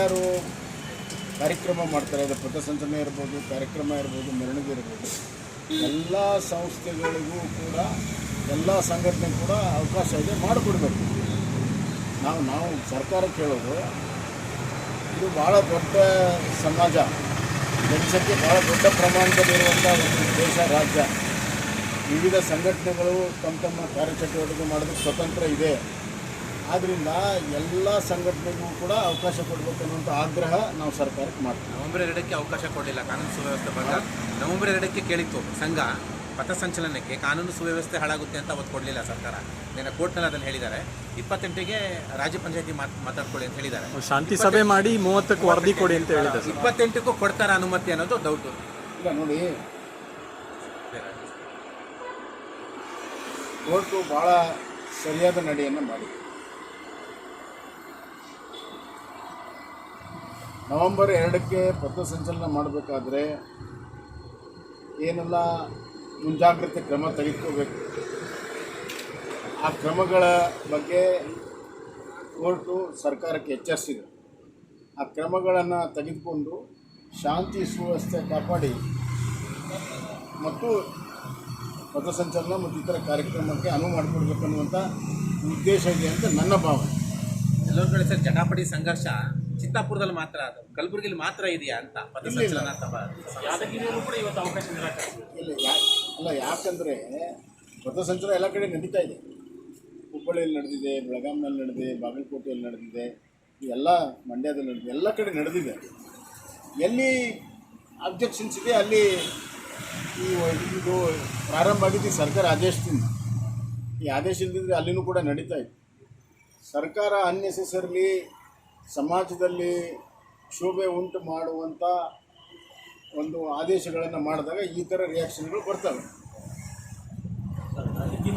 ಯಾರ್ಯಾರು ಕಾರ್ಯಕ್ರಮ ಮಾಡ್ತಾರೆ, ಅದು ಪಥಸಂಚಲನೆ ಇರ್ಬೋದು, ಕಾರ್ಯಕ್ರಮ ಇರ್ಬೋದು, ಮೆರವಣಿಗೆ ಇರ್ಬೋದು, ಎಲ್ಲ ಸಂಸ್ಥೆಗಳಿಗೂ ಕೂಡ ಎಲ್ಲ ಸಂಘಟನೆ ಕೂಡ ಅವಕಾಶ ಇದೆ, ಮಾಡಿಕೊಡ್ಬೇಕು. ನಾವು ಸರ್ಕಾರಕ್ಕೆ ಹೇಳೋದು, ಇದು ಭಾಳ ದೊಡ್ಡ ಸಮಾಜ, ಜನಸಂಖ್ಯೆ ಭಾಳ ದೊಡ್ಡ ಪ್ರಮಾಣದಲ್ಲಿರುವಂಥ ಒಂದು ದೇಶ, ರಾಜ್ಯ. ವಿವಿಧ ಸಂಘಟನೆಗಳು ತಮ್ಮ ಕಾರ್ಯಚಟುವಟಿಕೆ ಮಾಡೋದಕ್ಕೆ ಸ್ವತಂತ್ರ ಇದೆ. ಆದ್ದರಿಂದ ಎಲ್ಲ ಸಂಘಟನೆಗೂ ಕೂಡ ಅವಕಾಶ ಕೊಡಬೇಕು ಅನ್ನುವಂಥ ಆಗ್ರಹ ನಾವು ಸರ್ಕಾರಕ್ಕೆ ಮಾಡ್ತೀವಿ. ನವೆಂಬರ್ 2ಕ್ಕೆ ಅವಕಾಶ ಕೊಡಲಿಲ್ಲ ಕಾನೂನು ಸುವ್ಯವಸ್ಥೆ ಬಂದಾಗ. ನವೆಂಬರ್ 2ಕ್ಕೆ ಕೇಳಿತ್ತು ಸಂಘ, ಪಥಸಂಚಲನಕ್ಕೆ ಕಾನೂನು ಸುವ್ಯವಸ್ಥೆ ಹಾಳಾಗುತ್ತೆ ಅಂತ ಅವತ್ತು ಕೊಡಲಿಲ್ಲ ಸರ್ಕಾರ. ನಿನ್ನೆ ಕೋರ್ಟ್ನಲ್ಲಿ ಅದನ್ನು ಹೇಳಿದ್ದಾರೆ. 28ಗೆ ರಾಜ್ಯ ಪಂಚಾಯತಿ ಮಾತಾಡ್ಕೊಳ್ಳಿ ಅಂತ ಹೇಳಿದ್ದಾರೆ. ಶಾಂತಿ ಸಭೆ ಮಾಡಿ 30ಕ್ಕೆ ವರದಿ ಕೊಡಿ ಅಂತ ಹೇಳಿದ್ದಾರೆ. 28ಕ್ಕೂ ಕೊಡ್ತಾರ ಅನುಮತಿ ಅನ್ನೋದು ಡೌಟು. ಇಲ್ಲ ನೋಡಿ, ಕೋರ್ಟು ಭಾಳ ಸರಿಯಾದ ನಡೆಯನ್ನು ಮಾಡಿದೆ. ನವೆಂಬರ್ 2ಕ್ಕೆ ಪಥಸಂಚಲನ ಮಾಡಬೇಕಾದ್ರೆ ಏನೆಲ್ಲ ಮುಂಜಾಗ್ರತೆ ಕ್ರಮ ತೆಗೆದುಕೋಬೇಕು, ಆ ಕ್ರಮಗಳ ಬಗ್ಗೆ ಕೋರ್ಟು ಸರ್ಕಾರಕ್ಕೆ ಎಚ್ಚರಿಸಿದೆ. ಆ ಕ್ರಮಗಳನ್ನು ತೆಗೆದುಕೊಂಡು ಶಾಂತಿ ಸುವ್ಯವಸ್ಥೆ ಕಾಪಾಡಿ ಮತ್ತು ಪಥಸಂಚಲನ ಮತ್ತು ಇತರ ಕಾರ್ಯಕ್ರಮಕ್ಕೆ ಅನುವು ಮಾಡಿಕೊಡ್ಬೇಕನ್ನುವಂಥ ಉದ್ದೇಶ ಇದೆ ಅಂತ ನನ್ನ ಭಾವನೆ. ಎಲ್ಲರ ಕಡೆ ಸರ್ ಜಟಾಪಟಿ ಸಂಘರ್ಷ ಚಿತ್ತಾಪುರದಲ್ಲಿ ಮಾತ್ರ, ಅದು ಕಲಬುರಗಿಲಿ ಮಾತ್ರ ಇದೆಯಾ ಅಂತ ಪಥಸಂಚಲನ ಯಾದಗಿರಿಯಲ್ಲೂ ಕೂಡ ಇವತ್ತು ಅವಕಾಶ ನಿರಾಕರಿಸಿದೆ. ಅಲ್ಲ, ಯಾಕಂದರೆ ಪಥಸಂಚಲನ ಎಲ್ಲ ಕಡೆ ನಡೀತಾ ಇದೆ. ಹುಬ್ಬಳ್ಳಿಯಲ್ಲಿ ನಡೆದಿದೆ, ಬೆಳಗಾಂನಲ್ಲಿ ನಡೆದಿದೆ, ಬಾಗಲಕೋಟೆಯಲ್ಲಿ ನಡೆದಿದೆ, ಎಲ್ಲ ಮಂಡ್ಯದಲ್ಲಿ ನಡೆದಿದೆ, ಎಲ್ಲ ಕಡೆ ನಡೆದಿದೆ. ಎಲ್ಲಿ ಅಬ್ಜೆಕ್ಷನ್ಸ್ ಇದೆ ಅಲ್ಲಿ ಇದು ಪ್ರಾರಂಭ ಆಗಿದ್ದು ಸರ್ಕಾರ ಆದೇಶದಿಂದ. ಈ ಆದೇಶ ಇಲ್ಲದಿದ್ದರೆ ಅಲ್ಲಿನೂ ಕೂಡ ನಡೀತಾ ಇತ್ತು. ಸರ್ಕಾರ ಅನ್ನೆಸೆಸರ್ಲಿ ಸಮಾಜದಲ್ಲಿ ಕ್ಷೋಭೆ ಉಂಟು ಮಾಡುವಂಥ ಒಂದು ಆದೇಶಗಳನ್ನು ಮಾಡಿದಾಗ ಈ ಥರ ರಿಯಾಕ್ಷನ್ಗಳು ಬರ್ತವೆ.